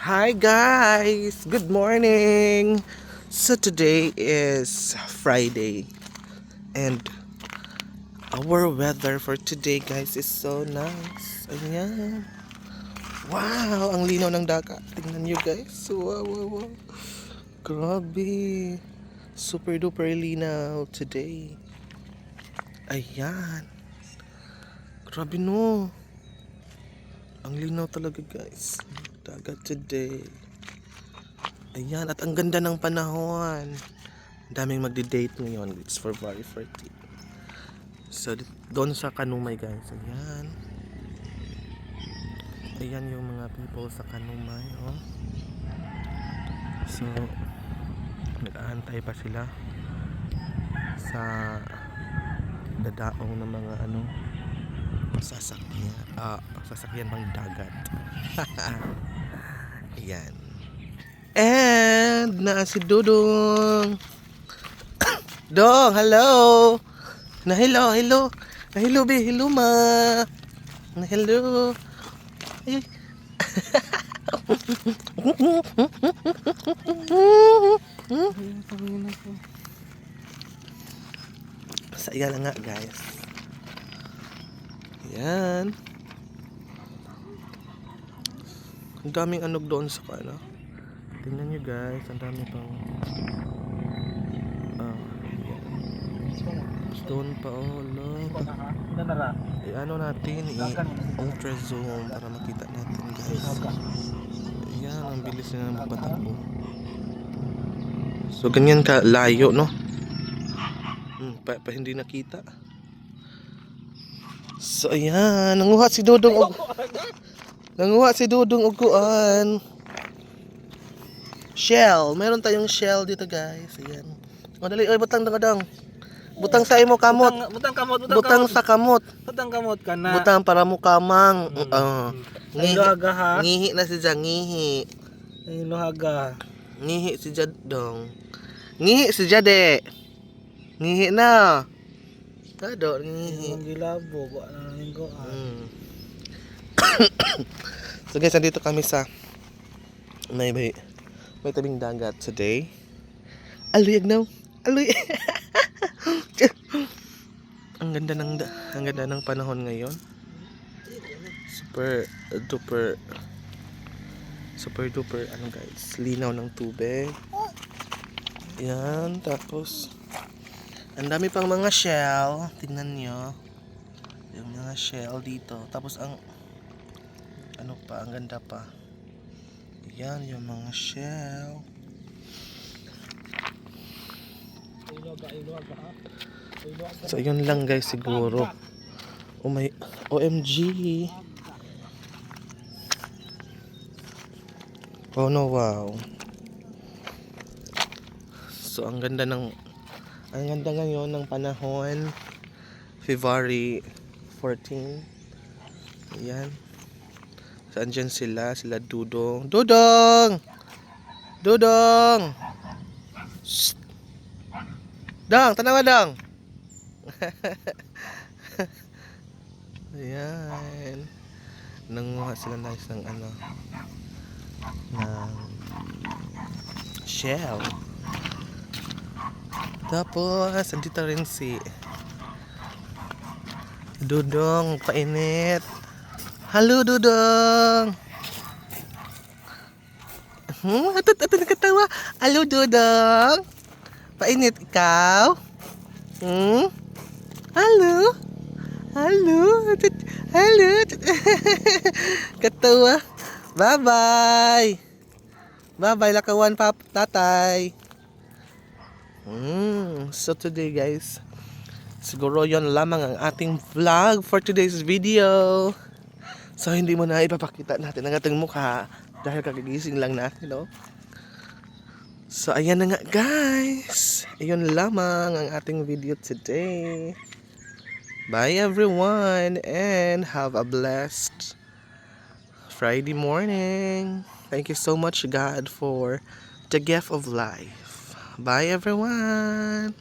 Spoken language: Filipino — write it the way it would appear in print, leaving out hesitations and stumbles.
Hi guys! Good morning! So today is Friday and our weather for today guys is so nice. Ayan. Wow! Ang linaw ng dagat. Tingnan nyo guys. Wow, wow, wow. Grabe. Super duper linaw today. Ayan. Grabe no. Ang linaw talaga guys. Dagat today. Ayan, at ang ganda ng panahon. Daming magdi-date ngayon. It's for February 14. So, doon sa Kanumay guys. Ayan. Ayan yung mga people sa Kanumay. Oh. So, nag-aantay pa sila sa dadaong ng mga sasakyan pang dagat. Ayan. And na si Dudong. Dong, hello. Na hello. Na hello be, hello ma. Na hello. Ay. Saya lang nga guys. Ayan. Ang daming anog doon sa ano. Tingnan nyo guys, ang dami pang stone pa ano natin ultra zoom para makita natin guys. Ayan, ang bilis na magpatakbo. So ganyan ka layo no. Pa hindi nakita. So ayan, nanguha si Dudong uguan. Shell. Meron tayong shell dito guys. Ayan. O dali, oy butang dang. Butang sa imo kamot. Butang sa kamot. Butang kamot ka na. Butang para mo kamang. Lohaga ha. Ngihi na si Jang, ngihi. Ay lohaga. Ngihi si Jadong. Ngihi si Jade. Ngihi na. Tado, ngihi. Ang gilabo ba na linggo. So guys, nandito kami sa may tabing dagat today. Aluyag now. Aluy. Ang ganda ng panahon ngayon. Super duper guys, linaw ng tubig. Yan, tapos ang dami pang mga shell. Tingnan nyo yung mga shell dito. Tapos ang ang ganda pa. Yan yung mga shell. So yun lang guys siguro. Oh my OMG. Oh no, wow. So ang ganda ngayon ng panahon. February 14. Ayan. So andyan sila Dudong. Dudong! Shh. Dang, tanawa dang. Ayan. Nanguha sila guys ng shell. Tapos andito rin si Dudong, painit. Halo Dudong. Ato nakatawa. Halo Dudong. Painit ikaw? Halo? Katawa. Bye-bye. Bye-bye, lakawan pap tatay. So today guys, siguro yon lamang ang ating vlog for today's video. So hindi mo na ipapakita natin ang ating mukha dahil kagigising lang natin, no? So ayan na nga guys, ayun lamang ang ating video today. Bye everyone and have a blessed Friday morning. Thank you so much God for the gift of life. Bye everyone.